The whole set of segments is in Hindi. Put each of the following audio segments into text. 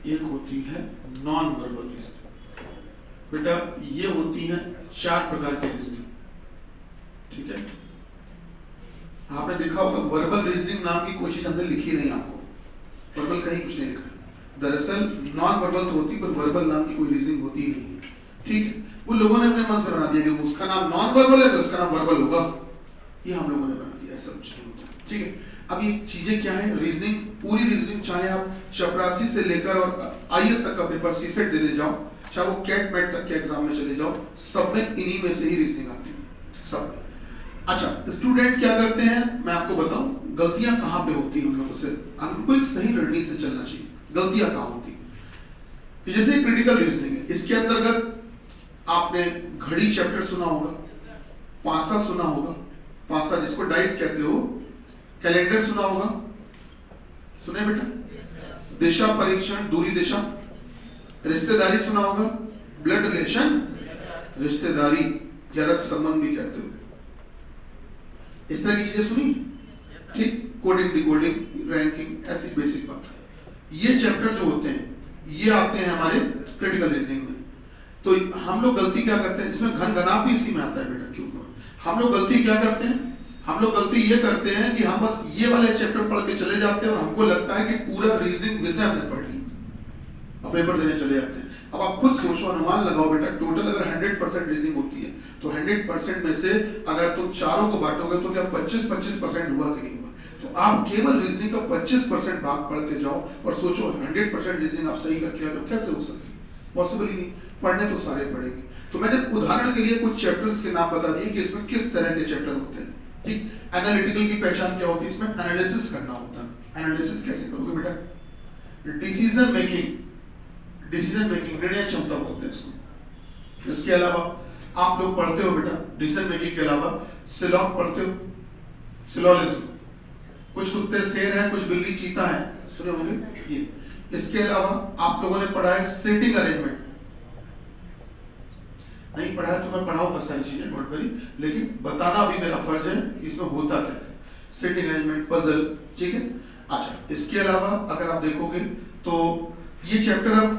एक होती है नॉन वर्बल रीजनिंग। बेटा ये होती है 4 प्रकार की रीजनिंग, ठीक है। आपने देखा होगा वर्बल रीजनिंग नाम की कोई चीज हमने लिखी नहीं आपको, वर्बल कहीं कुछ नहीं लिखा है। दरअसल नॉन वर्बल तो होती, पर वर्बल नाम की कोई रीजनिंग होती ही नहीं है, ठीक है। वो लोगों ने अपने मन से बना दिया कि उसका नाम नॉन वर्बल है तो उसका नाम वर्बल होगा, ये हम लोगों ने बना दिया, ऐसा कुछ नहीं होता, ठीक है। अब ये चीजें क्या है, रीजनिंग, पूरी रीजनिंग, चाहे आप चपरासी से लेकर और आईएएस तक का पेपर सीसेट देने जाओ, चाहे वो कैट मैट तक के एग्जाम में चले जाओ, सब में इन्हीं में से ही रीजनिंग आती है, सब में। अच्छा, स्टूडेंट क्या करते हैं मैं आपको बताऊं, गलतियां कहां पे होती है हम लोगों से, हमको एक सही रणनीति से चलना चाहिए। गलतियां कहां होती है, जैसे क्रिटिकल रीजनिंग है, इसके अंतर्गत आपने घड़ी चैप्टर सुना होगा, पासा सुना होगा, पासा जिसको डाइस कहते हो, कैलेंडर सुना होगा, सुने बेटा, दिशा परीक्षण, दूरी दिशा, रिश्तेदारी सुना होगा, ब्लड रिलेशन, रिश्तेदारी या रक्त संबंध भी कहते हो, इस तरह की चीजें सुनी, ठीक। कोडिंग, डिकोडिंग, रैंकिंग, ऐसी बेसिक बात है। ये चैप्टर जो होते हैं ये आते हैं हमारे क्रिटिकल रीजनिंग में। तो हम लोग गलती क्या करते हैं, इसमें घन घनाप भी इसी में आता है बेटा, क्यों? हम लोग गलती क्या करते हैं, हम लोग गलती ये करते हैं कि हम बस ये वाले चैप्टर पढ़ के चले जाते हैं और हमको लगता है कि पूरा रीजनिंग विषय हमने पढ़ ली और पेपर देने चले जाते हैं। अब आप खुद सोचो, अनुमान लगाओ बेटा, टोटल अगर 100% रीजनिंग होती है तो 100% में से अगर तुम चारों को बांटोगे तो क्या 25% हुआ कि नहीं हुआ? तो आप केवल रीजनिंग का 25% भाग पढ़ के जाओ और सोचो 100% रीजनिंग आप सही करके आ जाओ, कैसे हो सकती है? पॉसिबल ही नहीं। पढ़ने तो सारे पढ़ेंगे। तो मैंने उदाहरण के लिए कुछ चैप्टर्स के नाम बता दिए कि इसमें किस तरह के चैप्टर होते हैं, ठीक। एनालिटिकल की पहचान क्या होती है, इसमें एनालिसिस करना होता है। एनालिसिस कैसे करोगे बेटा? डिसीजन मेकिंग, डिसीजन मेकिंग, निर्णय क्षमता बोलते हैं इसको। इसके अलावा आप लोग पढ़ते हो बेटा डिसीजन मेकिंग के अलावा सिलॉग पढ़ते हो, सिलोलिज्म, कुछ कुत्ते शेर हैं, कुछ बिल्ली चीता है, सुने होंगे ये। इसके अलावा आप लोगों ने पढ़ा है सीटिंग अरेंजमेंट, नहीं पढ़ा है तो मैं पढ़ाऊंगा सारी चीजें, डोंट वरी, लेकिन बताना भी मेरा फर्ज है कि इसमें होता क्या है। सीटिंग अरेंजमेंट, पजल, ठीक है। अच्छा, इसके अलावा अगर आप देखोगे तो ये चैप्टर अब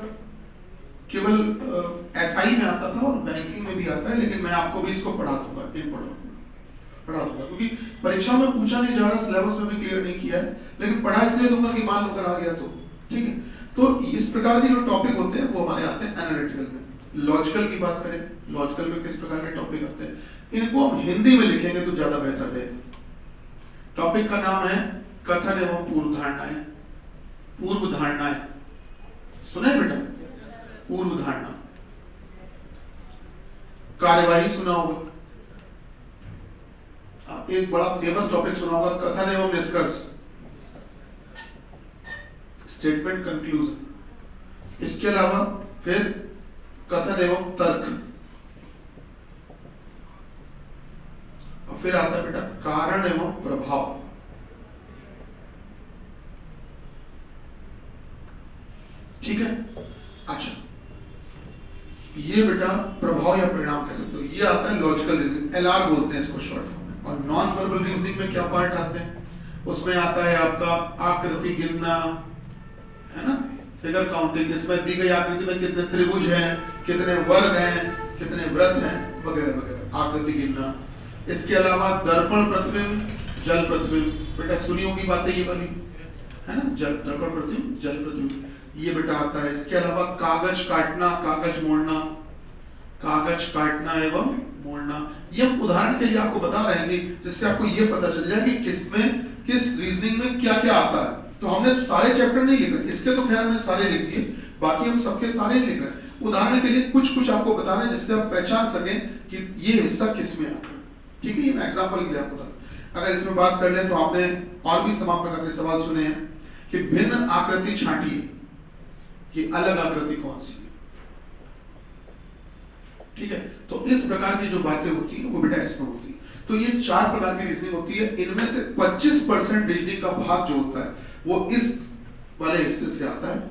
केवल एसआई में आता था और बैंकिंग में भी आता है, लेकिन मैं आपको भी इसको पढ़ा दूंगा, पढ़ा दूंगा, क्योंकि परीक्षा में पूछा नहीं जा रहा, सिलेबस में भी क्लियर नहीं किया है, लेकिन पढ़ा इसलिए दूंगा कि मान लो अगर आ गया तो, ठीक है। तो इस प्रकार के जो टॉपिक होते हैं वो हमारे आते हैं एनालिटिकल में। लॉजिकल की बात करें, लॉजिकल में किस प्रकार के टॉपिक आते हैं, इनको हम हिंदी में लिखेंगे तो ज्यादा बेहतर है। टॉपिक का नाम है कथन एवं पूर्व धारणाएं। पूर्व धारणाएं सुने बेटा? पूर्व धारणा। कार्यवाही सुना होगा, एक बड़ा फेमस टॉपिक सुना होगा कथन एवं निष्कर्ष, स्टेटमेंट कंक्लूजन। इसके अलावा फिर कथन एवं तर्क, और फिर आता है बेटा कारण एवं प्रभाव। ठीक है। अच्छा, ये बेटा प्रभाव या परिणाम कह सकते हो, ये आता है लॉजिकल रीजनिंग, एलआर बोलते हैं इसको शॉर्ट फॉर्म में। और नॉन वर्बल रीजनिंग में क्या पार्ट आते हैं, उसमें आता है आपका आकृति गिनना, है ना, फिगर काउंटिंग, इसमें दी गई आकृति में कितने त्रिभुज हैं, कितने वर्ग हैं, कितने वृत्त हैं, वगैरह वगैरह, आकृति गिनना। इसके अलावा दर्पण प्रतिबिंब, जल प्रतिबिंब, बेटा सुनी होगी बातें ये वाली, है ना, जल दर्पण प्रतिबिंब, जल प्रतिबिंब, ये बेटा आता है। इसके अलावा कागज काटना, कागज मोड़ना, कागज काटना एवं मोड़ना। ये उदाहरण के लिए आपको बता रहे हैं कि जिससे आपको ये पता चल जाए कि किसमें, किस रीजनिंग में क्या क्या आता है। तो हमने सारे चैप्टर नहीं लिख रहे, इसके तो खैर हमने सारे लिख दिए, बाकी हम सबके सारे लिख रहे हैं। उदाहरण के लिए कुछ कुछ आपको बता रहे हैं जिससे आप पहचान सकें कि ये हिस्सा किसमें आता है, ठीक है। ये मैं एग्जाम्पल के लिए आपको बता, अगर इसमें बात कर लें तो आपने और भी तमाम प्रकार के सवाल सुने हैं कि भिन्न आकृति छांटिए, कि अलग आकृति कौन सी है, ठीक है। तो इस प्रकार की जो बातें होती हैं वो बेटा इसमें होती है। तो ये 4 प्रकार की रीजनिंग होती है, इनमें से 25% रीजनिंग का भाग जो होता है वो इस वाले हिस्से से आता है,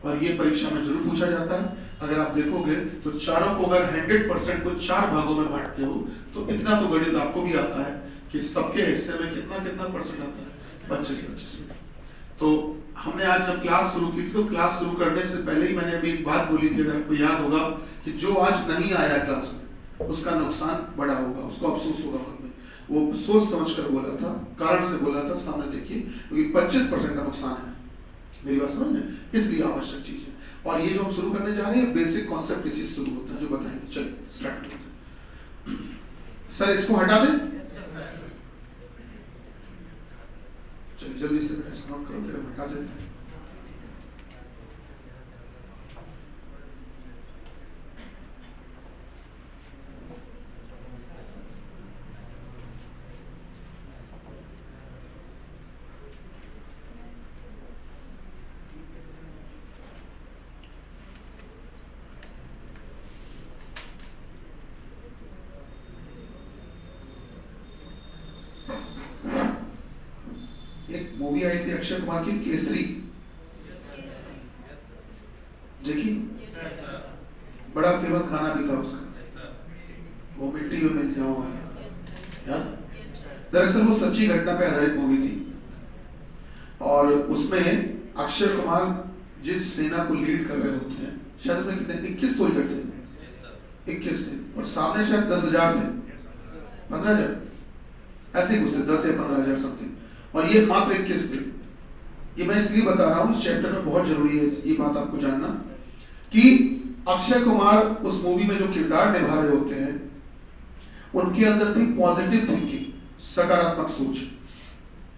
और ये परीक्षा में जरूर पूछा जाता है। अगर आप देखोगे तो चारों को अगर 100% को 4 भागों में बांटते हो तो इतना तो गणित आपको भी आता है कि सबके हिस्से में कितना कितना परसेंट आता है, 25-25। तो हमने आज जब क्लास शुरू की थी तो क्लास शुरू करने से पहले ही मैंने अभी एक बात बोली थी, अगर आपको याद होगा, कि जो आज नहीं आया क्लास में उसका नुकसान बड़ा होगा, उसको अफसोस होगा बाद में। वो सोच समझ कर बोला था, कारण से बोला था, सामने देखिए, क्योंकि 25% का नुकसान है। मेरी बात समझ में, इसलिए आवश्यक चीज है। और ये जो हम शुरू करने जा रहे हैं बेसिक कॉन्सेप्ट इसी से शुरू होता है, जो बताएंगे। चलिए स्टार्ट करते हैं। सर इसको हटा दें, चलिए जल्दी से बेटा इसको नोट करो, फिर हम हटा देते हैं। एक मूवी आई थी अक्षय कुमार की, केसरी, देखी? बड़ा फेमस गाना भी था उसका, वो मिट्टी में मिल जाऊंगा यार। दरअसल वो सच्ची घटना पे आधारित मूवी थी, और उसमें अक्षय कुमार जिस सेना को लीड कर रहे होते हैं, शायद में कितने 21 सोल्जर थे, 21 थे, और सामने शायद 10,000 थे, 15,000 ऐसे ही कुछ थे, 10 या 15,000 समथिंग, और ये मात्र 21 थे। ये मैं इसलिए बता रहा हूँ, इस चैप्टर में बहुत जरूरी है ये बात आपको जानना, कि अक्षय कुमार उस मूवी में जो किरदार निभा रहे होते हैं, उनके अंदर थी पॉजिटिव थिंकिंग, सकारात्मक सोच।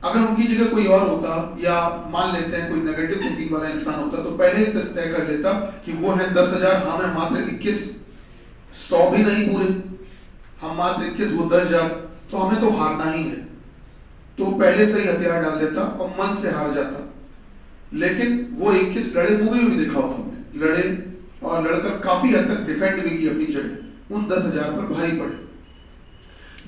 अगर उनकी जगह कोई और होता, या मान लेते हैं कोई नेगेटिव थिंकिंग वाला इंसान होता, तो पहले ही तय कर लेता कि वो है 10,000, हम है मात्र 21, 100 भी नहीं पूरे, हम मात्र 21, वो 10,000, तो हमें तो हारना ही है, तो पहले से ही हथियार डाल देता और मन से हार जाता। लेकिन वो 21 लड़े, मूवी में भी देखा होगा हमने, लड़े और लड़कर काफी हद तक डिफेंड भी की अपनी जगह, उन 10,000 पर भारी पड़े।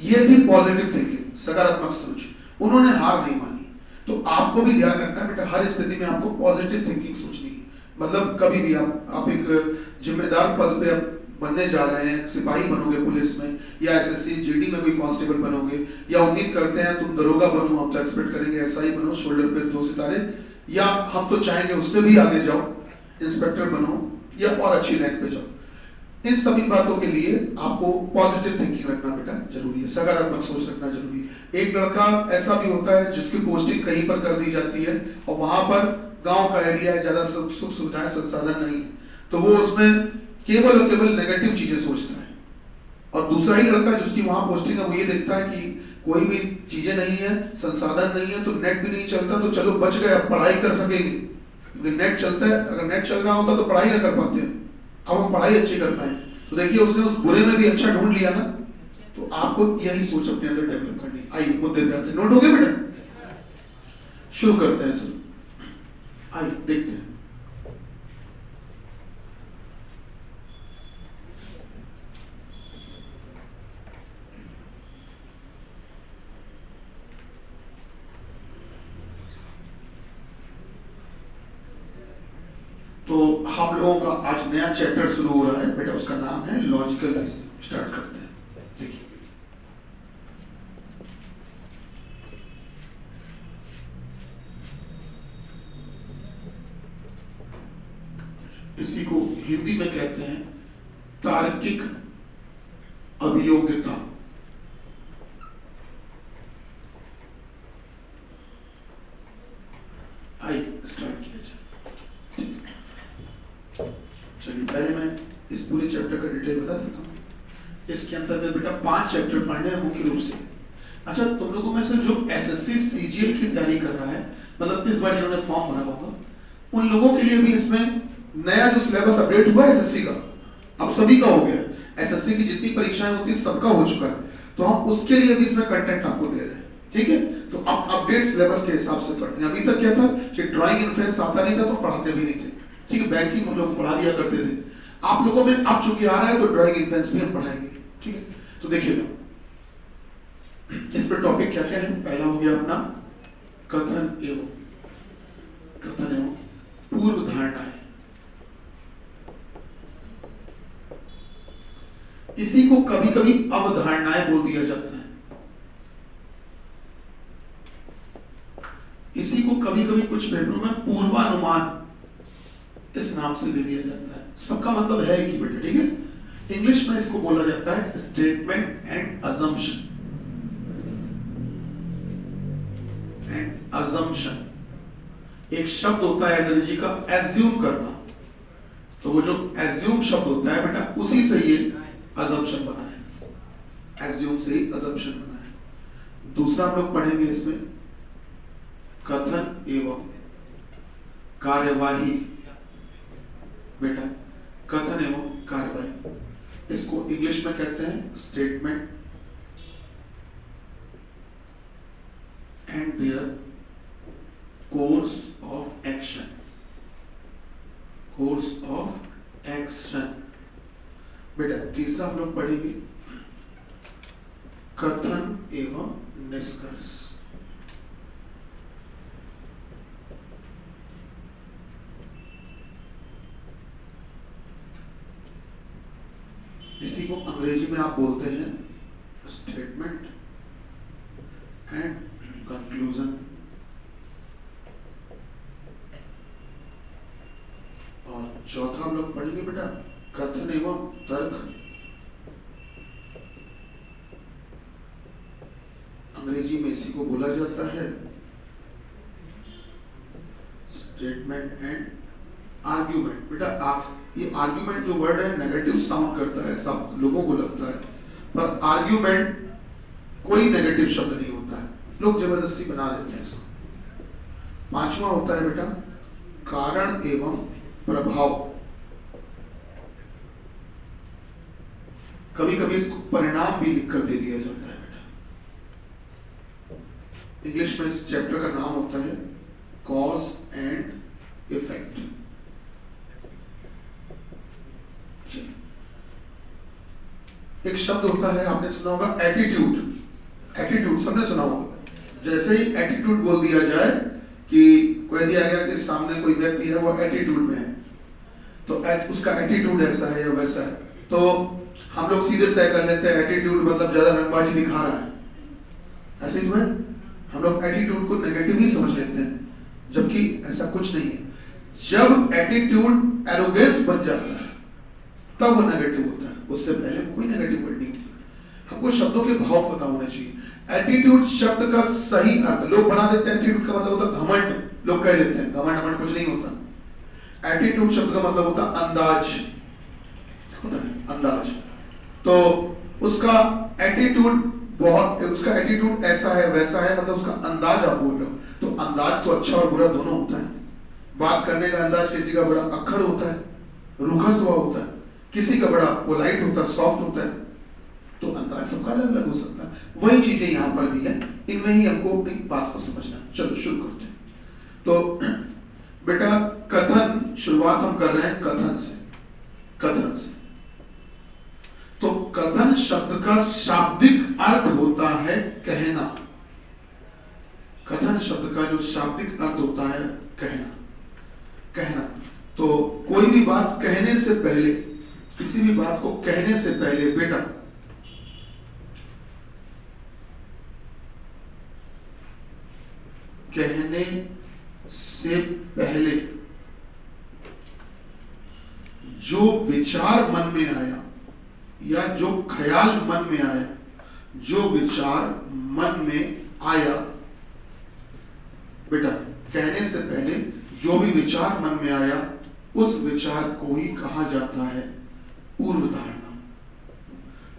ये थी पॉजिटिव थिंकिंग, सकारात्मक सोच, उन्होंने हार नहीं मानी। तो आपको भी ध्यान रखना बेटा, हर स्थिति में आपको पॉजिटिव थिंकिंग सोचनी है। मतलब कभी भी आप एक जिम्मेदार पद पे बनने जा रहे हैं, सिपाही बनोगे पुलिस में, या एसएससी जीडी में कोई कांस्टेबल बनोगे, या उम्मीद करते हैं तुम दरोगा बनो, हम तो एक्सपेक्ट करेंगे एसआई बनो, शोल्डर पे 2 सितारे, या हम तो चाहेंगे उससे भी आगे जाओ, इंस्पेक्टर बनो, या और अच्छी रैंक पे जाओ। इन सभी बातों के लिए आपको पॉजिटिव थिंकिंग रखना बेटा जरूरी है, सकारात्मक सोच रखना जरूरी है। एक लड़का ऐसा भी होता है जिसकी पोस्टिंग कहीं पर कर दी जाती है, और वहां पर गांव का एरिया है, ज्यादा सुख सुविधाएं संसाधन नहीं है, तो वो उसमें केवल और केवल नेगेटिव चीजें सोचता है। और दूसरा ही लड़का जिसकी वहां पोस्टिंग है, वो ये देखता है कि कोई भी चीजें नहीं है, संसाधन नहीं है, तो नेट भी नहीं चलता, तो चलो बच गए, अब पढ़ाई कर सकेंगे, क्योंकि नेट चलता है। अगर नेट चल रहा होता तो पढ़ाई ना कर पाते, अब हम पढ़ाई अच्छी कर पाए। तो देखिए उसने उस बुरे में भी अच्छा ढूंढ लिया ना। तो आपको यही सोच अपने अंदर डेवलप करनी। आइए मुद्दे पे आते हैं, नोट हो गए बेटा? शुरू करते हैं सर, आइए देखते हैं। तो हम लोगों का आज नया चैप्टर शुरू हो रहा है बेटा, उसका नाम है लॉजिकल रीजनिंग। स्टार्ट करते हैं। देखिए इसी को हिंदी में कहते हैं तार्किक अभियोग्यता। आइए स्टार्ट किया जाए। चलिए पहले मैं इस पूरे चैप्टर का डिटेल बता देता हूँ। इसके अंतर्गत बेटा 5 चैप्टर पढ़ने हैं मुख्य रूप से। अच्छा, तुम लोगों में से जो एसएससी सीजीएल की तैयारी कर रहा है, मतलब इस बार जिन्होंने फॉर्म भरा होगा, उन लोगों के लिए भी इसमें नया जो सिलेबस अपडेट हुआ है एसएससी का, अब सभी का हो गया। एसएससी की जितनी परीक्षाएं होती है सबका हो चुका है, तो हम उसके लिए भी इसमें कंटेंट आपको दे रहे हैं। ठीक है, तो अब अपडेट सिलेबस के हिसाब से पढ़ते हैं। अभी तक क्या था कि ड्राइंग इन्फ्लुएंस आता नहीं था तो पढ़ाते भी नहीं थे। ठीक है, बैंकिंग हम लोग पढ़ा दिया करते थे। आप लोगों में अब चूंकि आ रहा है तो ड्राइंग इन्फ्लुएंस भी हम पढ़ाएंगे। ठीक है, तो देखिएगा इस पर टॉपिक क्या क्या है। पहला हो गया अपना कथन एवं पूर्व धारणाएं। इसी को कभी कभी अवधारणाएं बोल दिया जाता है। इसी को कभी कभी कुछ पेपरों में पूर्वानुमान इस नाम से ले लिया जाता है, सबका मतलब है कि बेटा, ठीक है। इंग्लिश में इसको बोला जाता है स्टेटमेंट एंड अजम्पशन। एक शब्द होता है अंग्रेजी का एज्यूम करना, तो वो जो एज्यूम शब्द होता है बेटा, उसी से ये अजम्पशन बना है, एज्यूम से ही अजम्पशन बना है। दूसरा हम लोग पढ़ेंगे इसमें कथन एवं कार्यवाही। बेटा कथन एवं कार्यवाही, इसको इंग्लिश में कहते हैं statement and their course of action. Course of action. बेटा तीसरा हम लोग पढ़ेंगे कथन एवं निष्कर्ष। इसी को अंग्रेजी में आप बोलते हैं स्टेटमेंट एंड कंक्लूजन। और चौथा हम लोग पढ़ेंगे बेटा कथन एवं तर्क। अंग्रेजी में इसी को बोला जाता है स्टेटमेंट एंड आर्ग्यूमेंट। बेटा आप ये आर्ग्यूमेंट जो वर्ड है नेगेटिव साउंड करता है, सब लोगों को लगता है, पर आर्ग्यूमेंट कोई नेगेटिव शब्द नहीं होता है, लोग जबरदस्ती बना देते हैं इसको। पांचवा होता है बेटा कारण एवं प्रभाव। कभी कभी इसको परिणाम भी लिखकर दे दिया जाता है बेटा। इंग्लिश में इस चैप्टर का नाम होता है कॉज एंड इफेक्ट। एक शब्द होता है, आपने सुना होगा एटीट्यूड। एटीट्यूड सबने सुना होगा। जैसे ही एटीट्यूड बोल दिया जाए कि कोई दिया गया कि सामने कोई व्यक्ति है वो एटीट्यूड में है, तो उसका एटीट्यूड ऐसा है या वैसा है, तो हम लोग सीधे तय कर लेते हैं एटीट्यूड मतलब ज्यादा रंगबाजी दिखा रहा है। ऐसे ही है, हम लोग एटीट्यूड को नेगेटिव ही समझ लेते हैं, जबकि ऐसा कुछ नहीं है। जब एटीट्यूड एरोगेंस बन जाता है तब वो नेगेटिव होता है, उससे पहले कोई नेगेटिव वर्ड नहीं होता। हमको शब्दों के भाव पता होने चाहिए। एटीट्यूड शब्द का सही अर्थ लोग बना देते हैं, एटीट्यूड का मतलब होता है घमंड, लोग कह देते हैं घमंड कुछ नहीं होता। एटीट्यूड शब्द का मतलब होता है अंदाज, होता है अंदाज। तो उसका एटीट्यूड उसका एटीट्यूड ऐसा है वैसा है, मतलब उसका अंदाज आप बोल रहे हो, तो अंदाज तो अच्छा और बुरा दोनों होता है। बात करने का अंदाज किसी का बड़ा अक्खड़ होता है, रूखा स्वभाव होता है, किसी का बड़ा पोलाइट होता है, सॉफ्ट होता है, तो अंदाज सबका अलग अलग हो सकता है। वही चीजें यहाँ पर भी है, इनमें ही हमको अपनी बात को समझना है। चलो शुरू करते हैं। तो बेटा कथन, शुरुआत हम कर रहे हैं कथन से। कथन से तो कथन शब्द का शाब्दिक अर्थ होता है कहना। कथन शब्द का जो शाब्दिक अर्थ होता है कहना। कहना तो कोई भी बात कहने से पहले, किसी भी बात को कहने से पहले बेटा कहने से पहले जो विचार मन में आया या जो ख्याल मन में आया, जो विचार मन में आया, बेटा कहने से पहले जो भी विचार मन में आया उस विचार को ही कहा जाता है पूर्व धारणा।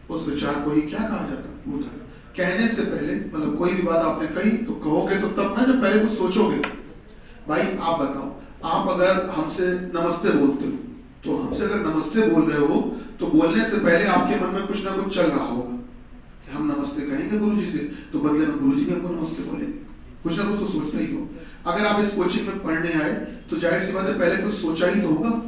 उस विचार को ही क्या कहा जाता है? पूर्व धारणा। कहने से पहले मतलब कोई भी बात आपने कही तो कहोगे तो तब ना जब पहले कुछ सोचोगे। भाई आप बताओ, आप अगर हमसे नमस्ते बोलते हो तो हमसे अगर नमस्ते बोल रहे हो तो बोलने से पहले आपके मन में कुछ ना कुछ चल रहा होगा। हम नमस्ते कहेंगे गुरुजी से तो बदले में गुरुजी भी हमको नमस्ते बोलेंगे, कुछ ना कुछ तो सोचते ही हो। अगर आप इस कोचिंग में पढ़ने आए तो जाहिर सी बात है पहले कुछ सोचा ही तो होगा।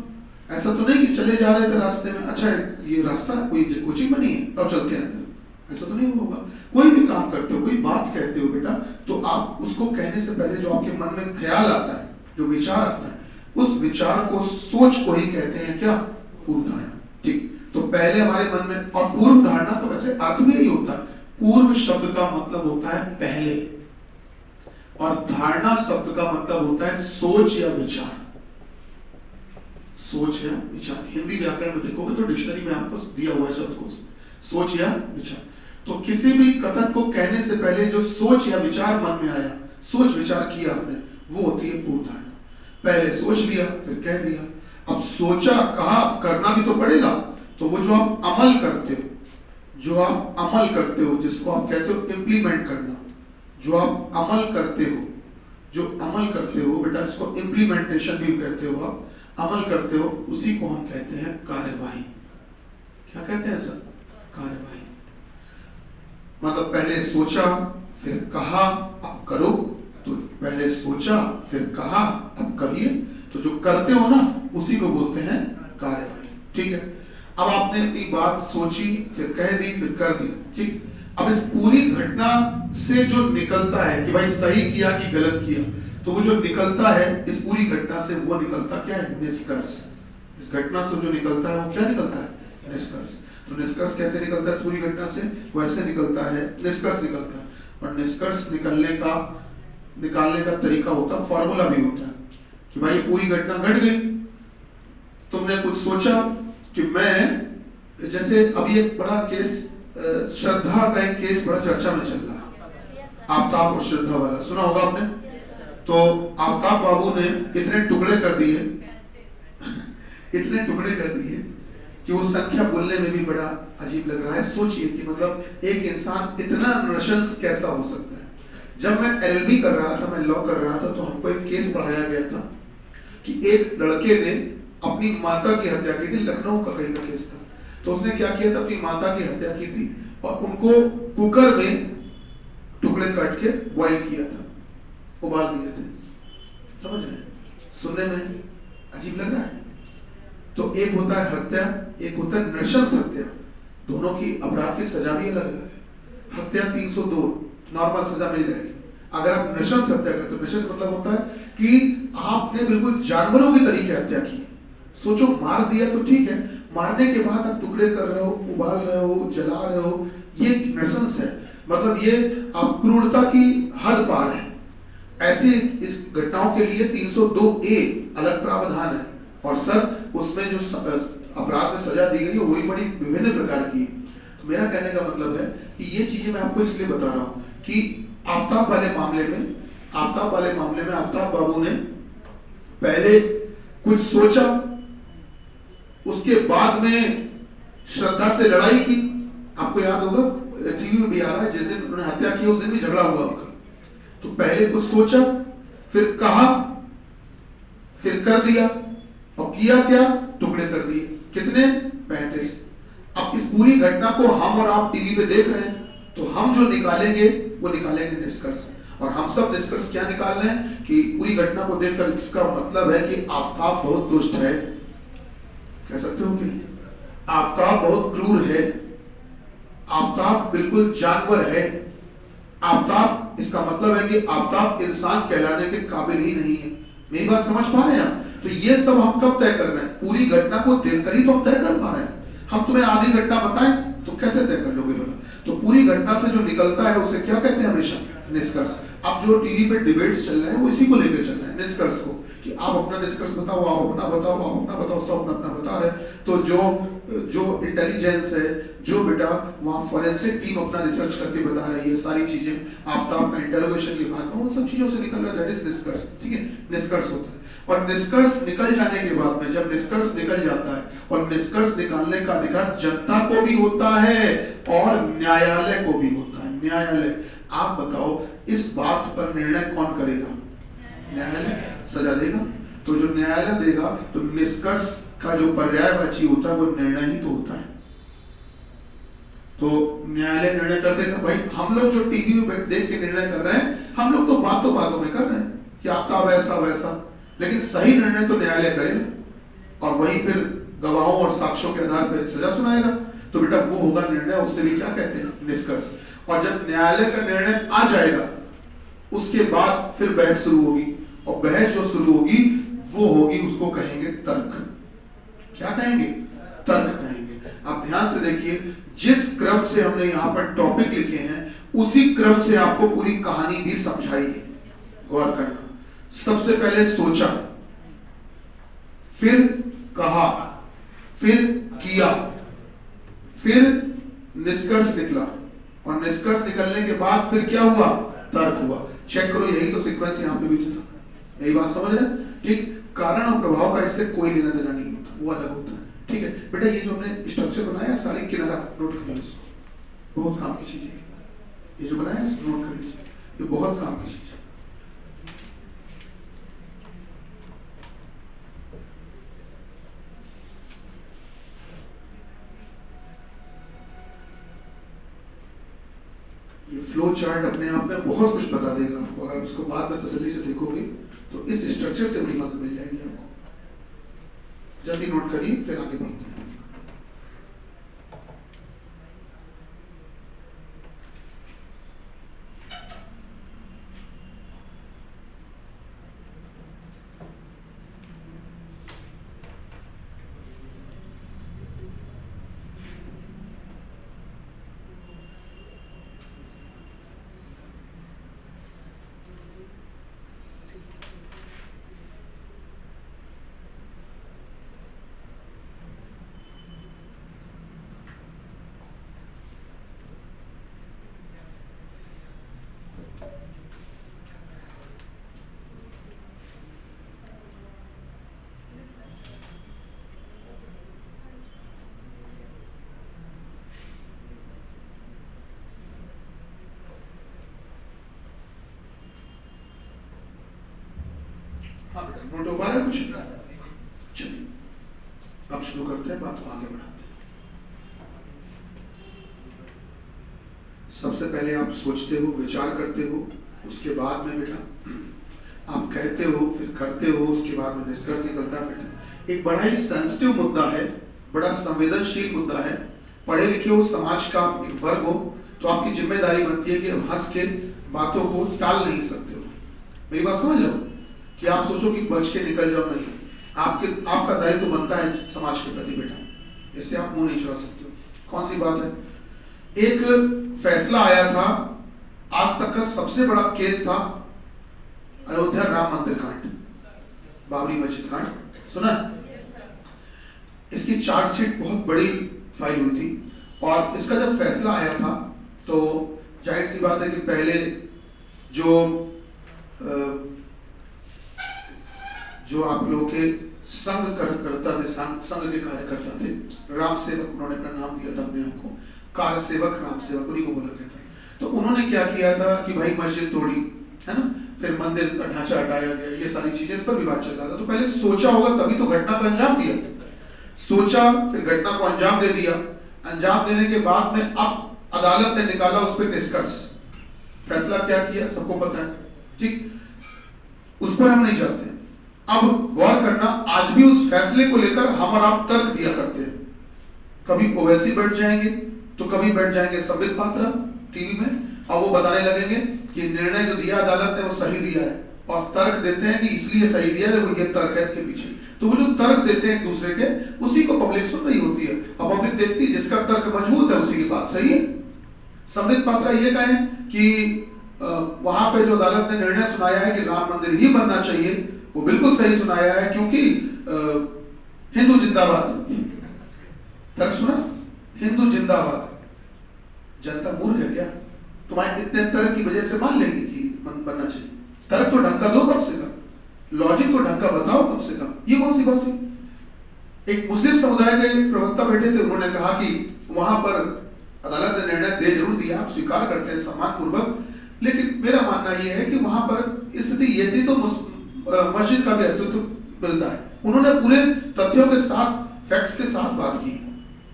ऐसा तो नहीं कि चले जा रहे थे रास्ते में, अच्छा ये रास्ता कोई कोचिंग बनी है तब चलते हैं अंदर, ऐसा तो नहीं होगा। कोई भी काम करते हो, कोई बात कहते हो बेटा, तो आप उसको कहने से पहले जो आपके मन में ख्याल आता है, जो विचार आता है, उस विचार को, सोच को ही कहते हैं क्या? पूर्व धारणा। ठीक, तो पहले हमारे मन में, और पूर्व धारणा तो वैसे अर्थ में ही होता है। पूर्व शब्द का मतलब होता है पहले। और धारणा शब्द का मतलब होता है सोच या विचार। सोच या विचार, हिंदी व्याकरण में देखोगे तो डिक्शनरी में आपको दिया हुआ है शब्दकोश, सोच या विचार। तो किसी भी कथन को कहने से पहले जो सोच या विचार मन में आया, सोच विचार किया आपने, वो होती है पूर्व धारणा। पहले सोच लिया फिर कह दिया। अब सोचा कहा, करना भी तो पड़ेगा। तो वो जो आप अमल करते हो, जो आप अमल करते हो, जिसको आप कहते हो इम्प्लीमेंट करना, जो आप अमल करते हो, जो अमल करते हो बेटा, इसको इम्प्लीमेंटेशन भी कहते हो, आप अमल करते हो, उसी को हम कहते हैं कार्यवाही। क्या कहते हैं सर? कार्यवाही। मतलब पहले सोचा फिर कहा अब करो, तो पहले सोचा फिर कहा अब करिए, तो जो करते हो ना उसी को बोलते हैं कार्यवाही। ठीक है, अब आपने अपनी बात सोची फिर कह दी फिर कर दी। ठीक, अब इस पूरी घटना से जो निकलता है कि भाई सही किया कि गलत किया, तो वो जो निकलता है इस पूरी घटना से, वो निकलता क्या है? निष्कर्ष। इस घटना से जो निकलता है वो क्या निकलता है? निष्कर्ष। तो निष्कर्ष कैसे निकलता है इस पूरी घटना से? वो ऐसे निकलता है, निष्कर्ष निकलता है। और निष्कर्ष निकालने का तरीका होता है, फॉर्मूला भी होता है कि भाई पूरी घटना घट गई, तुमने कुछ सोचा कि मैं, जैसे अभी एक बड़ा केस, श्रद्धा का एक केस बड़ा चर्चा में चल रहा है, आफ्ताब और श्रद्धा वाला, सुना होगा आपने। तो आफ्ताब बाबू ने इतने टुकड़े कर दिए इतने टुकड़े कर दिए कि वो संख्या बोलने में भी बड़ा अजीब लग रहा है। सोचिए कि मतलब एक इंसान इतना नृशंस कैसा हो सकता है। जब मैं एलएलबी कर रहा था, मैं लॉ कर रहा था, तो हमको एक केस पढ़ाया गया था कि एक लड़के ने अपनी माता की हत्या की थी। लखनऊ का कहीं का केस था। तो उसने क्या किया था, अपनी माता की हत्या की थी और उनको कुकर में टुकड़े काट के बॉइल किया था, उबाल दिए थे। समझ रहे? सुनने में अजीब लग रहा है। तो एक होता है हत्या, एक होता है नृशंस हत्या। दोनों की अपराध की सजा भी अलग अलग है। हत्या 302 नॉर्मल सजा मिल जाएगी। अगर आप नृशंस हत्या करते हो, नृशंस मतलब होता है कि आपने बिल्कुल जानवरों की तरीके हत्या की। सोचो, मार दिया तो ठीक है, मारने के बाद आप टुकड़े कर रहे हो, उबाल रहे हो, जला रहे हो, ये नृशंस है। मतलब ये आप क्रूरता की हद पार है। ऐसे इस घटनाओं के लिए 302A अलग प्रावधान है। और सर उसमें जो अपराध में सजा दी गई है वही बड़ी विभिन्न प्रकार की। तो मेरा कहने का मतलब है कि ये चीजें मैं आपको इसलिए बता रहा हूं कि आफ्ताब वाले मामले में आफ्ताब बाबू ने पहले कुछ सोचा, उसके बाद में श्रद्धा से लड़ाई की। आपको याद होगा, टीवी में भी आ रहा है, जिस दिन उन्होंने हत्या की उस दिन भी झगड़ा हुआ उनका। तो पहले कुछ सोचा फिर कहा फिर कर दिया, और किया क्या? टुकड़े कर दिए। कितने? 35। अब इस पूरी घटना को हम और आप टीवी पे देख रहे हैं, तो हम जो निकालेंगे वो निकालेंगे निष्कर्ष। और हम सब निष्कर्ष क्या निकाल रहे हैं कि पूरी घटना को देखकर इसका मतलब है कि आफ्ताब बहुत दुष्ट है। कह सकते हो कि नहीं? आफ्ताब बहुत क्रूर है, आफ्ताब बिल्कुल जानवर है, आफ्ताब, इसका मतलब है कि आफ्ताब इंसान कहलाने के काबिल ही नहीं है। मेरी बात समझ पा रहे हैं आप? तो ये सब हम कब तय कर रहे हैं? पूरी घटना को देखकर ही तो हम तय कर पा रहे हैं। हम तुम्हें आधी घटना बताएं तो कैसे तय कर लोगे बोला? तो पूरी घटना से जो निकलता है उसे क्या कहते हैं? हमेशा निष्कर्ष। अब जो टीवी पे डिबेट्स चल रहे हैं वो इसी को लेकर चल रहे हैं, निष्कर्ष को, कि आप अपना निष्कर्ष बताओ, आप अपना बताओ, आप अपना बताओ, सब अपना अपना बता रहे हैं। तो जो इंटेलिजेंस है, जो बेटा वहाँ फॉरेंसिक टीम अपना रिसर्च करके बता रही है सारी चीजें, आफ्ताब का इंटरोगेशन के बाद में उन सब चीजों से निकल रहा है, दैट इज निष्कर्ष। ठीक है, निष्कर्ष होता है। और निष्कर्ष निकल जाने के बाद में, जब निष्कर्ष निकल जाता है, और निष्कर्ष निकालने का अधिकार जनता को भी होता है और न्यायालय को भी होता है। न्यायालय, आप बताओ इस बात पर निर्णय कौन करेगा? न्यायालय। सजा देगा तो जो न्यायालय देगा, तो निष्कर्ष का जो पर्यायवाची होता है वो निर्णय ही तो होता है। तो न्यायालय निर्णय कर देगा। भाई हम लोग जो टीवी में देख के निर्णय कर रहे हैं, हम लोग तो बातों में कर रहे हैं कि आफ्ताब ऐसा वैसा, लेकिन सही निर्णय तो न्यायालय करेगा और वही फिर गवाहों और साक्ष्यों के आधार पर सजा सुनाएगा। तो बेटा वो होगा निर्णय, उससे भी क्या कहते हैं? निष्कर्ष। और जब न्यायालय का निर्णय आ जाएगा, उसके बाद फिर बहस शुरू होगी, और बहस जो शुरू होगी वो होगी, उसको कहेंगे तर्क। क्या कहेंगे? तर्क कहेंगे। आप ध्यान से देखिए, जिस क्रम से हमने यहाँ पर टॉपिक लिखे हैं उसी क्रम से आपको पूरी कहानी भी समझाई है। गौर करना। सबसे पहले सोचा, फिर कहा, फिर किया, फिर निष्कर्ष निकला, और निष्कर्ष निकलने के बाद फिर क्या हुआ? तर्क हुआ। चेक करो, यही तो सीक्वेंस यहां पे भी तो था। यही बात समझ रहे हैं? ठीक, कारण और प्रभाव का इससे कोई लेना देना नहीं होता, वो अलग होता है। ठीक है बेटा, ये जो हमने स्ट्रक्चर बनाया सारी किनारा नोट कर लो इसको, बहुत काम की चीज है। ये जो बनाया इसको नोट कर लीजिए, ये बहुत काम की चीज है। ये फ्लो चार्ट अपने आप में बहुत कुछ बता देगा आपको। अगर उसको बाद में तसल्ली से देखोगे तो इस स्ट्रक्चर से बड़ी मदद मिल जाएगी आपको। जल्दी नोट करिए, फिर आगे बढ़ते हैं। हाँ बेटा, नोट हो पा रहा है कुछ? चलिए अब शुरू करते हैं, बात को आगे बढ़ाते हैं। सबसे पहले आप सोचते हो, विचार करते हो, उसके बाद में बेटा आप कहते हो, फिर करते हो, उसके बाद में निष्कर्ष निकलता है। बेटा एक बड़ा ही सेंसिटिव मुद्दा है, बड़ा संवेदनशील मुद्दा है। पढ़े लिखे हो, समाज का एक वर्ग हो, तो आपकी जिम्मेदारी बनती है कि हंस के बातों को टाल नहीं सकते हो। मेरी बात समझ लो कि आप सोचो कि बच के निकल जाओ, नहीं। आपका दायित्व बनता है समाज के प्रति बेटा, इससे आप मुंह नहीं चला सकते हो। कौन सी बात है? एक फैसला आया था, आज तक का सबसे बड़ा केस था अयोध्या राम मंदिर कांड, बाबरी मस्जिद कांड, सुना? इसकी चार्जशीट बहुत बड़ी फाइल हुई थी, और इसका जब फैसला आया था तो जाहिर सी बात है कि पहले जो आप लोगों के संघ करता थे, संघ के कार्यकर्ता थे, राम सेवक, उन्होंने अपना नाम दिया था अपने आप को, कार्य सेवक, राम सेवक, उन्हीं को बोला गया था। तो उन्होंने क्या किया था कि भाई मस्जिद तोड़ी, है ना, फिर मंदिर का ढांचा हटाया गया, ये सारी चीजें, इस पर विवाद चल रहा था। तो पहले सोचा होगा तभी तो घटना को अंजाम दिया, सोचा फिर घटना को अंजाम दे दिया। अंजाम देने के बाद में अब अदालत ने निकाला उस पर निष्कर्ष, फैसला क्या किया सबको पता है, ठीक, उस पर हम नहीं जाते हैं। अब गौर करना, आज भी उस फैसले को लेकर हम और आप तर्क दिया करते हैं। कभी ओवैसी बैठ जाएंगे तो कभी बैठ जाएंगे संबित पात्रा टीवी में, और वो बताने लगेंगे कि निर्णय जो दिया अदालत ने वो सही दिया है, और तर्क देते हैं कि इसलिए सही दिया, देखो ये तर्क है इसके पीछे। तो वो जो तर्क देते हैं एक दूसरे के, उसी को पब्लिक सुन रही होती है, और पब्लिक देखती है जिसका तर्क मजबूत है उसी की बात सही है। संबित पात्रा ये कहें कि वहां पे जो अदालत ने निर्णय सुनाया है कि राम मंदिर ही बनना चाहिए, वो बिल्कुल सही सुनाया है, क्योंकि हिंदू जिंदाबाद, तर्क सुना, हिंदू जिंदाबाद। जनता मूर्ख है क्या? तुम्हारे इतने तर्क की वजह से मान लेंगे कि बनना चाहिए? तर्क तो ढंग का दो कम से कम, लॉजिक तो ढंग का बताओ कम से कम। ये कौन सी बात हुई? एक मुस्लिम समुदाय के प्रवक्ता बैठे थे, उन्होंने कहा कि वहां पर अदालत ने निर्णय दे जरूर दिया, आप स्वीकार करते हैं सम्मान पूर्वक, लेकिन मेरा मानना यह है कि वहां पर स्थिति ये थी तो मस्जिद का भी अस्तित्व मिलता है। उन्होंने पूरे तथ्यों के साथ, फैक्ट्स के साथ बात की।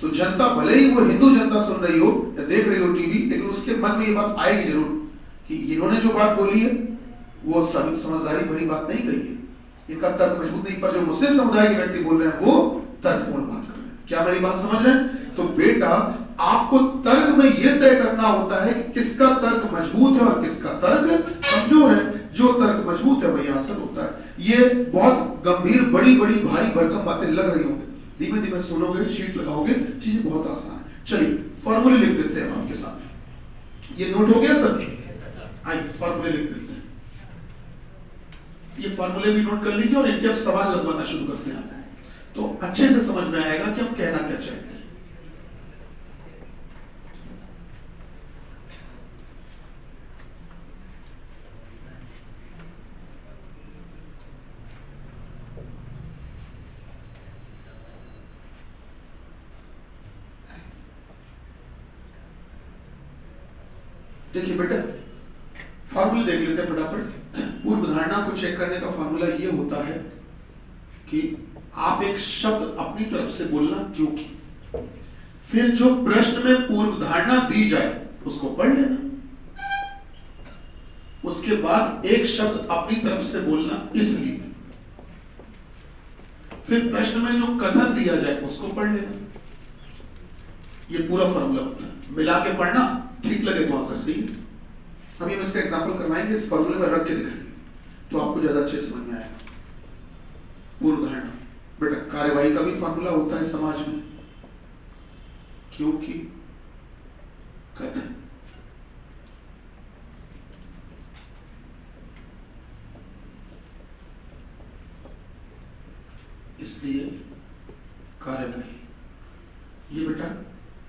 तो जनता, भले ही वो हिंदू जनता सुन रही हो या देख रही हो टीवी, लेकिन उसके मन में ये बात आएगी जरूर कि इन्होंने जो बात बोली है वो समझदारी भरी बात नहीं कही है, इनका तर्क मजबूत नहीं। पर जो मुस्लिम समुदाय के व्यक्ति बोल रहे हैं वो तर्कपूर्ण बात कर रहे हैं। क्या मेरी बात समझ रहे हैं? तो बेटा आपको तर्क में यह तय करना होता है कि किसका तर्क मजबूत है और किसका तर्क कमजोर है। जो तर्क मजबूत है वही आंसर होता है। ये बहुत गंभीर, बड़ी बड़ी, भारी भरकम बातें लग रही होंगी, धीमे धीमे सुनोगे, शीट लगाओगे, चीजें बहुत आसान है। चलिए फॉर्मूले लिख देते हैं आपके सामने। ये नोट हो गया सर? आइए फॉर्मूले लिख देते हैं। ये फॉर्मूले भी नोट कर लीजिए और इनके अब सवाल लगवाना शुरू करते हैं, तो अच्छे से समझ में आएगा कि हम कहना क्या चाहते हैं। देखिए बेटा, फॉर्मूले देख लेते हैं फटाफट। पूर्व धारणा को चेक करने का फॉर्मूला ये होता है कि आप एक शब्द अपनी तरफ से बोलना क्योंकि, फिर जो प्रश्न में पूर्व धारणा दी जाए उसको पढ़ लेना, उसके बाद एक शब्द अपनी तरफ से बोलना इसलिए, फिर प्रश्न में जो कथन दिया जाए उसको पढ़ लेना। ये पूरा फॉर्मूला होता है, मिला के पढ़ना, ठीक लगे तो आंसर सही है। हम इसका एग्जांपल करवाएंगे, इस फॉर्मूले में रख के दिखाएंगे तो आपको ज्यादा अच्छे समझ में आएगा। पूर्व धारणा बेटा, कार्यवाही का भी फॉर्मूला होता है समाज में, क्योंकि कथन, इसलिए कार्यवाही, ये बेटा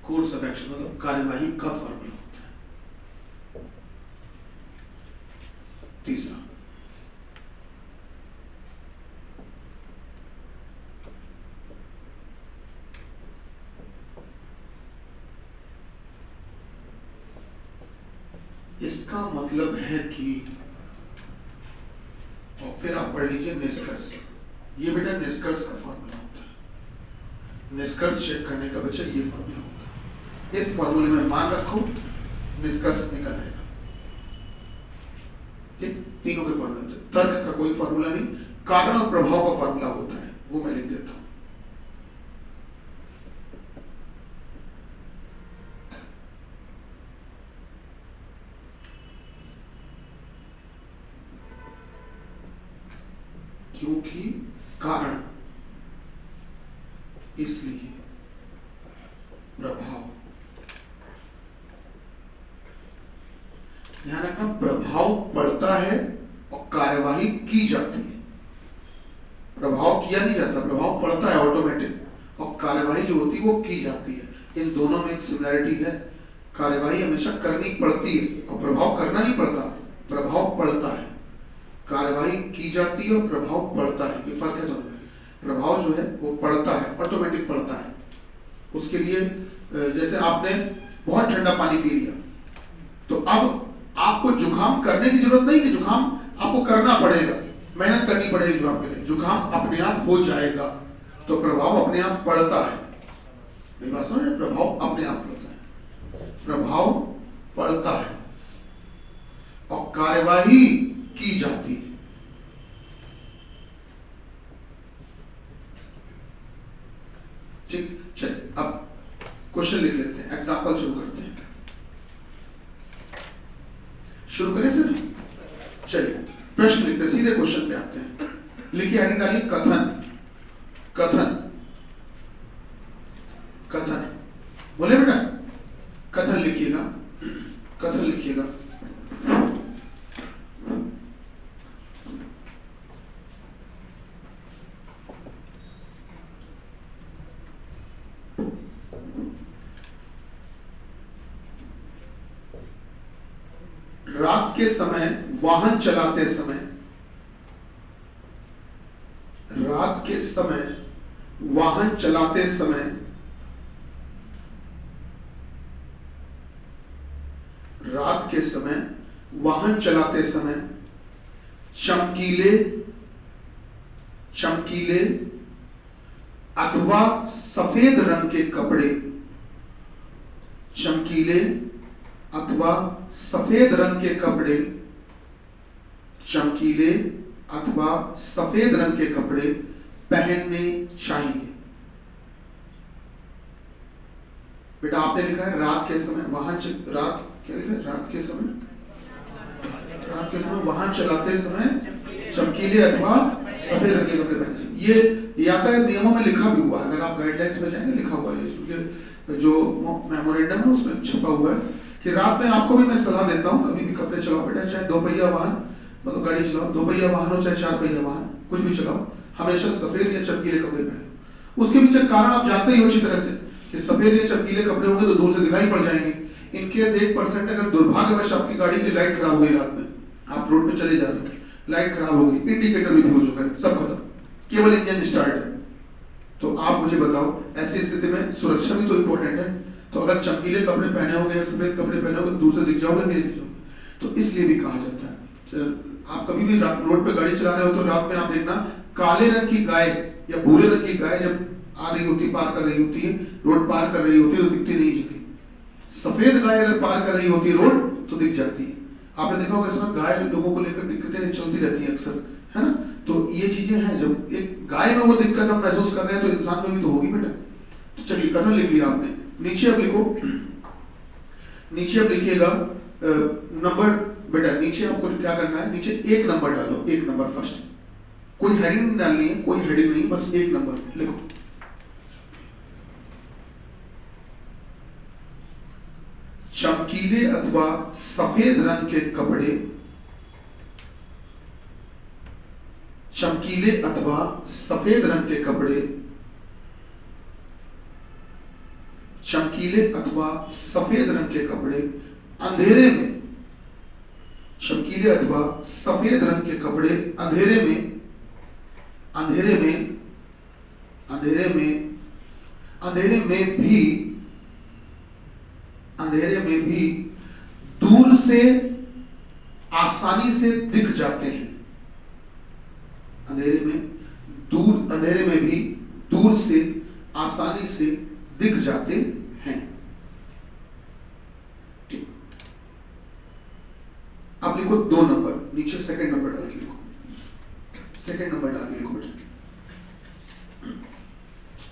कोर्स ऑफ एक्शन मतलब कार्यवाही का फॉर्मूला होता है। तीसरा, इसका मतलब है कि, और फिर आप पढ़ लीजिए निष्कर्ष। ये बेटा निष्कर्ष का फॉर्मूला होता है, निष्कर्ष चेक करने का बच्चा ये फॉर्मूला होता है। इस फॉर्मूले में मान रखो, निष्कर्ष निकल आएगा। ठीक, तीनों के फॉर्मूला होते हैं। तर्क का कोई फॉर्मूला नहीं, कारण और प्रभाव का फॉर्मूला होता है, वो मैं लिख देता हूं। क्योंकि, कारण, इसलिए, प्रभाव। ध्यान रखना, प्रभाव पड़ता है और कार्यवाही की जाती है। प्रभाव किया नहीं जाता, प्रभाव पड़ता है ऑटोमेटिक, और कार्यवाही जो होती है वो की जाती है। इन दोनों में एक सिमिलरिटी है, कार्यवाही हमेशा करनी पड़ती है और प्रभाव करना नहीं पड़ता, प्रभाव पड़ता है। कार्यवाही की जाती है और प्रभाव पड़ता है, ये फर्क है दोनों में। प्रभाव जो है वो पड़ता है, ऑटोमेटिक पड़ता है। उसके लिए जैसे आपने बहुत ठंडा पानी पी लिया, तो अब आपको जुकाम करने की जरूरत नहीं कि जुकाम आपको करना पड़ेगा, मेहनत करनी पड़ेगी जुकाम के लिए, जुकाम अपने आप हो जाएगा। तो प्रभाव अपने आप पड़ता है। मेरी बात समझ, प्रभाव अपने आप पड़ता है, प्रभाव पड़ता है और कार्यवाही की जाती है। ठीक, चलिए अब क्वेश्चन लिख लेते हैं, एग्जांपल शुरू करते हैं। शुरू करें सर? चलिए प्रश्न लिखते हैं, सीधे क्वेश्चन पे आते हैं। लिखिए, हेडिंग डालिए कथन। कथन, कथन बोले बेटा, कथन लिखिएगा, कथन लिखिएगा। रात के समय वाहन चलाते समय, रात के समय वाहन चलाते समय, रात के समय वाहन चलाते समय चमकीले, चमकीले अथवा सफेद रंग के कपड़े, चमकीले अथवा सफेद रंग के कपड़े, चमकीले अथवा सफेद रंग के कपड़े पहनने चाहिए। बेटा आपने लिखा है रात के समय वाहन रात क्या लिखा है? रात के समय, रात के समय वाहन चलाते समय चमकीले अथवा सफेद रंग के कपड़े पहनने चाहिए। ये यातायात नियमों में लिखा भी हुआ है, अगर आप गाइडलाइंस में जाएंगे लिखा हुआ है, जो मेमोरेंडम है उसमें छपा हुआ है कि रात में आपको भी मैं सलाह देता हूं, कभी भी कपड़े चलाओ बेटा, चाहे 2 पहिया वाहन मतलब गाड़ी चलाओ, 2 पहिया वाहन हो चाहे 4 पहिया वाहन, कुछ भी चलाओ, हमेशा सफेद या चमकीले कपड़े पहनो। उसके पीछे कारण आप जानते ही हो अच्छी तरह से कि सफेद या चमकीले कपड़े होंगे तो दूर से दिखाई पड़ जाएंगे। इनकेस 1% अगर दुर्भाग्यवश आपकी गाड़ी की लाइट खराब हो गई रात में, आप रोड पे चले जा रहे हो, लाइट खराब हो गई, इंडिकेटर भी हो चुका है, सब खत्म, केवल इंजन स्टार्ट है, तो आप मुझे बताओ ऐसी स्थिति में सुरक्षा भी तो इंपॉर्टेंट है। तो अगर चमकीले कपड़े पहने होंगे या सफेद कपड़े पहने होंगे दूर से दिख जाओगे नहीं दिख जाओगे। तो इसलिए भी कहा जाता है, आप कभी भी रोड पे गाड़ी चला रहे हो तो रात में आप देखना काले रंग की गाय या भूरे रंग की गाय जब आ रही होती, पार कर रही होती है, रोड पार कर रही होती है तो दिखती नहीं जल्दी। सफेद गाय अगर पार कर रही होती है रोड तो दिख जाती है। आपने देखा होगा इसमें गाय लोगों को लेकर दिक्कतें चलती रहती हैं अक्सर, है ना। तो ये चीजें हैं, जब एक गाय में वो दिक्कत हम महसूस कर रहे हैं तो इंसान में भी तो होगी बेटा। तो चलिए कथन लिख लिया आपने, नीचे अब लिखो, नीचे अब लिखिएगा नंबर। बेटा नीचे आपको क्या करना है, नीचे 1 नंबर डालो, 1 नंबर फर्स्ट, कोई हेडिंग नहीं डालनी है, कोई हेडिंग नहीं, बस 1 नंबर लिखो। चमकीले अथवा सफेद रंग के कपड़े, चमकीले अथवा सफेद रंग के कपड़े, चमकीले अथवा सफेद रंग के कपड़े अंधेरे में, चमकीले अथवा सफेद रंग के कपड़े अंधेरे में, अंधेरे में, अंधेरे में, अंधेरे में भी, अंधेरे में भी दूर से आसानी से दिख जाते हैं। अंधेरे में दूर, अंधेरे में भी दूर से आसानी से दिख जाते हैं। ठीक, अब लिखो 2 नंबर, नीचे सेकंड नंबर डाल के लिखो, सेकंड नंबर डाल के लिखो बेटा,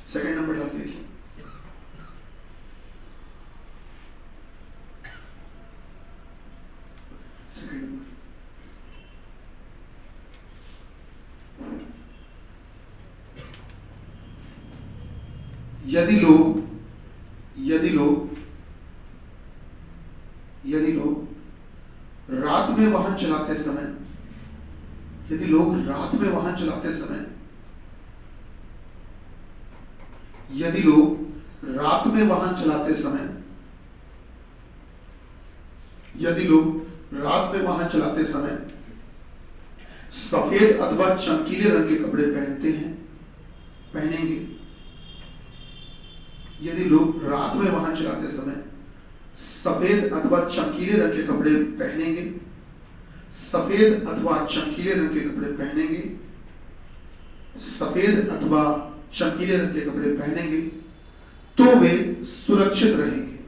सेकंड नंबर डाल के लिखिए। सेकंड नंबर, यदि लोग रात में वाहन चलाते समय, यदि लोग रात में वाहन चलाते समय, यदि लोग रात में वाहन चलाते समय, यदि लोग रात में वाहन चलाते समय सफेद अथवा चमकीले रंग के कपड़े पहनते हैं, पहनेंगे, यदि लोग रात में वाहन चलाते समय सफेद अथवा चमकीले रंग के कपड़े पहनेंगे, सफेद अथवा चमकीले रंग के कपड़े पहनेंगे, सफेद अथवा चमकीले रंग के कपड़े पहनेंगे, तो वे सुरक्षित रहेंगे,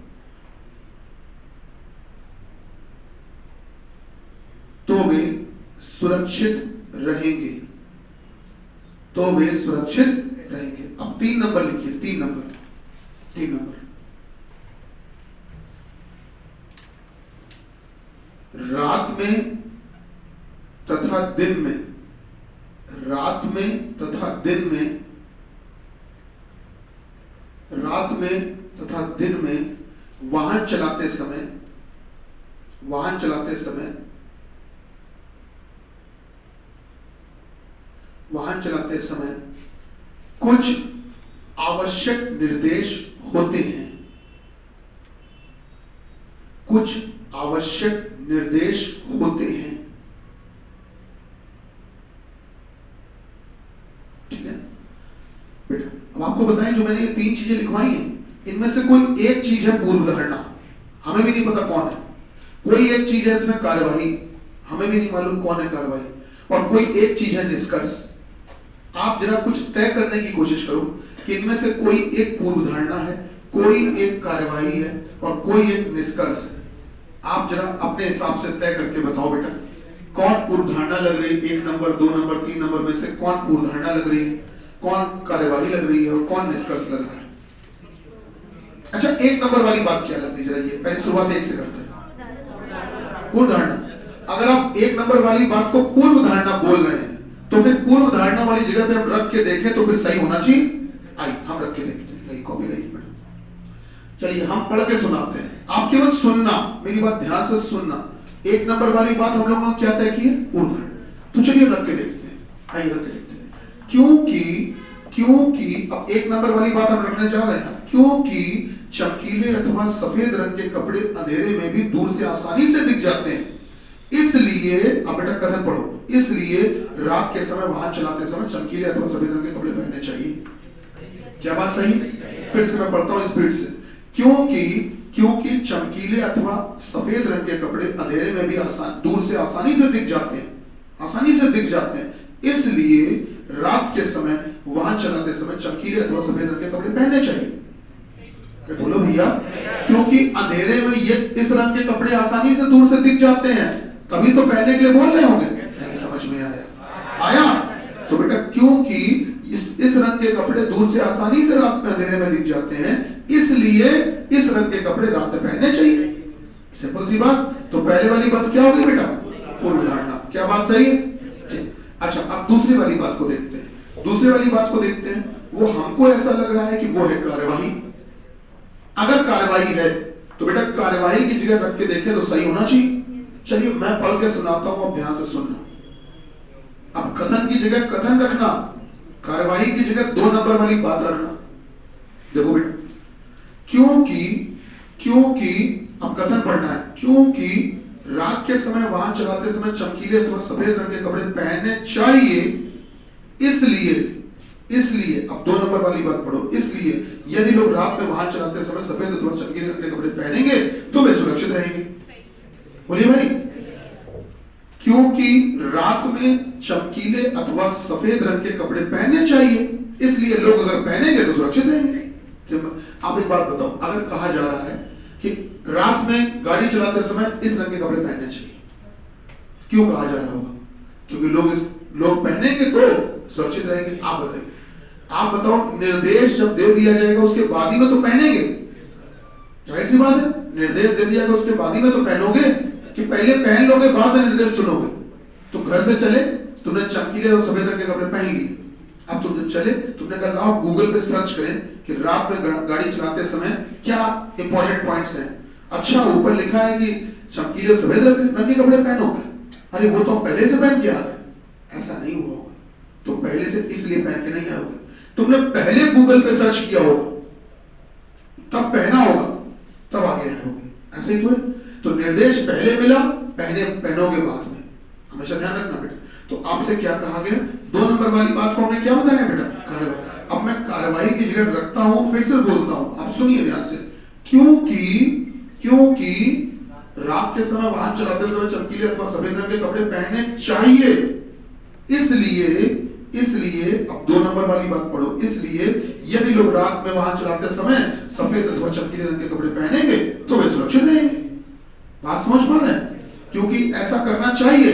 तो वे सुरक्षित रहेंगे, तो वे सुरक्षित रहेंगे। अब 3 नंबर लिखिए, 3 नंबर, 3 नंबर, रात में तथा दिन में, रात में तथा दिन में, रात में तथा दिन में वाहन चलाते समय, वाहन चलाते समय, वाहन चलाते समय कुछ आवश्यक निर्देश होते हैं, कुछ आवश्यक निर्देश होते हैं। ठीक है बेटा, अब आपको बताएं जो मैंने ये 3 चीजें लिखवाई हैं, इनमें से कोई एक चीज है पूर्व धारणा, हमें भी नहीं पता कौन है, कोई एक चीज है इसमें कार्यवाही, हमें भी नहीं मालूम कौन है कार्यवाही, और कोई एक चीज है निष्कर्ष। आप जरा कुछ तय करने की कोशिश करो कि इनमें से कोई एक पूर्व धारणा है, कोई एक कार्यवाही है और कोई एक निष्कर्ष है। आप जरा अपने हिसाब से तय करके बताओ बेटा, कौन पूर्व धारणा लग रही है, 1 नंबर, 2 नंबर, 3 नंबर में से कौन पूर्व धारणा लग रही है, कौन कार्यवाही लग रही है और कौन निष्कर्ष लग रहा है। अच्छा 1 नंबर वाली बात क्या लगती, जरा ये पहले शुरुआत 1 से करते हैं। पूर्व धारणा, अगर आप 1 नंबर वाली बात को पूर्व धारणा बोल रहे हैं तो फिर पूर्व धारणा वाली जगह पे हम रख के देखें तो फिर सही होना चाहिए। आइए हम रख के देखते हैं, कॉपी नहीं। चलिए हम पढ़ के सुनाते हैं, आप केवल सुनना, मेरी बात ध्यान से सुनना, एक नंबर वाली बात हम लोगों ने क्या तय की है? पूर्व धारणा। तो चलिए रख के देखते हैं, आइए रख के देखते हैं। क्योंकि अब एक नंबर वाली बात हम रखने जा रहे हैं, क्योंकि चमकीले अथवा सफेद रंग के कपड़े अंधेरे में भी दूर से आसानी से दिख जाते हैं, इसलिए अब बेटा कथन पढ़ो, इसलिए रात के समय वाहन चलाते समय चमकीले अथवा सफेद रंग के कपड़े पहनने चाहिए। क्या बात सही? फिर से मैं पढ़ता हूं स्पीड से। क्योंकि चमकीले अथवा सफेद रंग के कपड़े अंधेरे में भी दूर से आसानी से दिख जाते हैं, इसलिए रात के समय वाहन चलाते समय चमकीले अथवा सफेद रंग के कपड़े पहनने चाहिए। बोलो भैया, क्योंकि अंधेरे में ये इस रंग के कपड़े आसानी से दूर से दिख जाते हैं, तभी तो पहनने के लिए बोल रहे होंगे। नहीं समझ में आया? तो बेटा क्योंकि इस रंग के कपड़े दूर से आसानी से रात में अंधेरे में दिख जाते हैं, इसलिए इस रंग के कपड़े रात में पहनने चाहिए। सिंपल सी बात। तो पहले वाली बात क्या होगी बेटा? पूर्व धारणा। क्या बात सही है? अच्छा, अब दूसरी वाली बात को देखते हैं। वो हमको ऐसा लग रहा है कि वो है कार्यवाही। अगर कार्यवाही है तो बेटा कार्यवाही की जगह रख के देखें तो सही होना चाहिए। चलिए मैं पढ़ के सुनाता हूं, अब ध्यान से सुनना। अब कथन की जगह कथन रखना, कार्यवाही की जगह 2 नंबर वाली बात रखना। देखो बेटा, क्योंकि अब कथन पढ़ना है, क्योंकि रात के समय वाहन चलाते समय चमकीले अथवा सफेद रंग के कपड़े पहनने चाहिए, इसलिए अब 2 नंबर वाली बात पढ़ो, इसलिए यदि लोग रात में वाहन चलाते समय सफेद अथवा चमकीले रंग के कपड़े पहनेंगे तो वे सुरक्षित रहेंगे। बोलिए भाई, क्योंकि रात में चमकीले अथवा सफेद रंग के कपड़े पहनने चाहिए, इसलिए लोग अगर पहनेंगे तो सुरक्षित रहेंगे। आप एक बात बताओ, अगर कहा जा रहा है कि रात में गाड़ी चलाते समय इस रंग के कपड़े पहनने चाहिए, क्यों कहा जा रहा होगा? क्योंकि लोग पहनेंगे तो सुरक्षित रहेंगे। आप बताओ, निर्देश जब दे दिया जाएगा उसके बाद ही में तो पहनेंगे, जाहिर सी बात है। निर्देश दे दिया उसके बाद ही में तो पहनोगे, कि पहले पहन लोगे बाद में निर्देश सुनोगे? तो घर से चले, तुमने चमकीले और सफेद रंग के कपड़े पहन लिए, अब तुम चले, तुमने कहा लाओ गूगल पे सर्च करें कि रात में गाड़ी चलाते समय क्या इंपॉर्टेंट पॉइंट्स हैं। अच्छा, ऊपर लिखा है कि चमकीले सफेद रंग के कपड़े पहनो। अरे वो तो पहले से पहन के आ गए, ऐसा नहीं हुआ होगा। तो पहले से इसलिए पहन के नहीं आओगे, तुमने पहले गूगल पे सर्च किया होगा, तब पहना होगा, तब आगे आए होगे। ऐसे ही तो निर्देश पहले मिला, पहनोगे बाद में। हमेशा ध्यान रखना बेटा। तो आपसे क्या कहा गया? 2 नंबर वाली बात को हमने क्या बताया बेटा? कार्यवाही। अब मैं कार्यवाही की जगह रखता हूं, फिर से बोलता हूं, आप सुनिए ध्यान से। क्योंकि रात के समय वाहन चलाते समय चमकीले अथवा सफेद रंग के कपड़े पहनने चाहिए, इसलिए अब 2 नंबर वाली बात पढ़ो, इसलिए यदि लोग रात में वाहन चलाते समय सफेद अथवा चमकीले रंग के कपड़े पहनेंगे तो वे सुरक्षित रहेंगे। बात समझ पा रहे हैं? क्योंकि ऐसा करना चाहिए,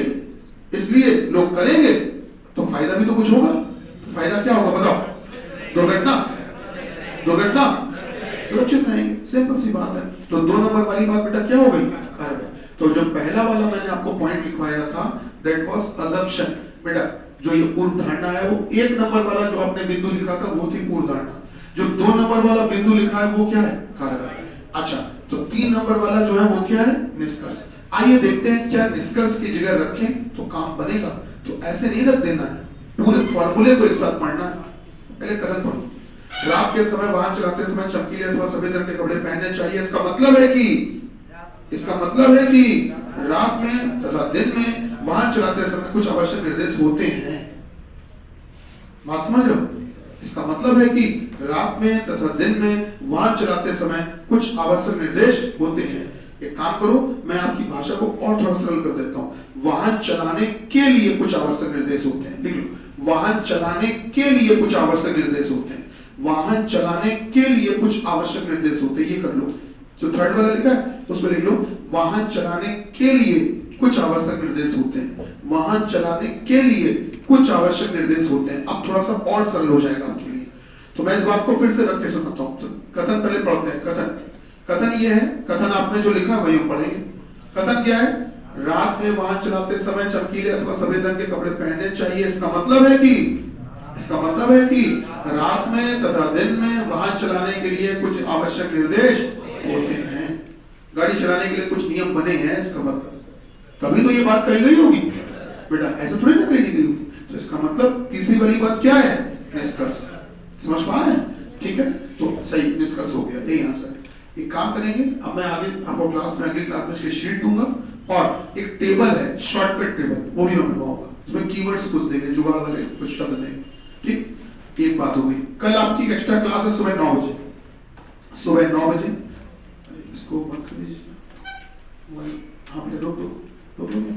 इसलिए लोग करेंगे तो फायदा भी तो कुछ होगा। तो फायदा क्या होगा बताओ? दुर्घटना, सुरक्षित रहेंगे। सिंपल सी बात है। तो 2 नंबर वाली बात बेटा क्या हो गई? कार्यवाही। तो जो पहला वाला मैंने आपको पॉइंट लिखवाया था, दैट वाज अजम्पशन। बेटा जो ये पूर्व धारणा है, वो 1 नंबर वाला जो आपने बिंदु लिखा था वो थी पूर्व धारणा। जो 2 नंबर वाला बिंदु लिखा है वो क्या है? कार्यवाही। अच्छा, तो 3 नंबर वाला जो है वो क्या है? निष्कर्ष। आइए देखते हैं क्या निष्कर्ष की जगह रखें तो काम बनेगा। तो ऐसे नहीं रख देना है, पूरे फॉर्मूले को एक साथ पढ़ना है। पहले कथन पढ़ो, रात के समय वाहन चलाते समय चमकीले अथवा सफेद रंग के कपड़े पहनने चाहिए। इसका मतलब है कि रात में तथा दिन में वाहन चलाते समय कुछ आवश्यक निर्देश होते हैं। बात समझ रहे हो? इसका मतलब है कि रात में तथा दिन में वाहन चलाते समय कुछ आवश्यक निर्देश होते हैं। एक काम करो, मैं आपकी भाषा को और थोड़ा सरल कर देता हूं। वाहन चलाने के लिए कुछ आवश्यक निर्देश होते हैं। लिख लो, वाहन चलाने के लिए कुछ आवश्यक निर्देश होते हैं। वाहन चलाने के लिए कुछ आवश्यक निर्देश होते हैं। ये कर लो, जो 3rd वाला लिखा है उसमें लिख लो, वाहन चलाने के लिए कुछ आवश्यक निर्देश होते हैं। वाहन चलाने के लिए कुछ आवश्यक निर्देश होते हैं। अब थोड़ा सा और सरल हो जाएगा आपके लिए। तो मैं इस बात को फिर से रख के सुनाता हूं। कथन पहले पढ़ते हैं। कथन ये है, कथन आपने जो लिखा वही हम पढ़ेंगे। कथन क्या है? रात में वाहन चलाते समय चमकीले अथवा सफेद रंग के कपड़े पहनने चाहिए। इसका मतलब है कि रात में तथा दिन में वाहन चलाने के लिए कुछ आवश्यक निर्देश होते हैं। गाड़ी चलाने के लिए कुछ नियम बने हैं, इसका मतलब। तभी तो ये बात कही गई होगी बेटा, ऐसे थोड़ी ना कही नहीं गई होगी। तो इसका मतलब तीसरी वाली बात क्या है, निष्कर्ष। समझ पा रहे हैं? ठीक है, तो सही निष्कर्ष हो गया, यही आंसर है। एक काम करेंगे, अब मैं आगे आपको क्लास में, अगली क्लास में इसकी शीट दूंगा और एक टेबल है, शॉर्टकट टेबल, वो भी मैं बनवाऊंगा। उसमें कीवर्ड्स कुछ देंगे, जुगाड़ वाले कुछ शब्द देंगे। ठीक, एक बात हो गई। कल आपकी एक्स्ट्रा क्लास है सुबह 9 बजे, सुबह 9 बजे। इसको बंद कर दीजिए, आप रोक दो, रोक दो।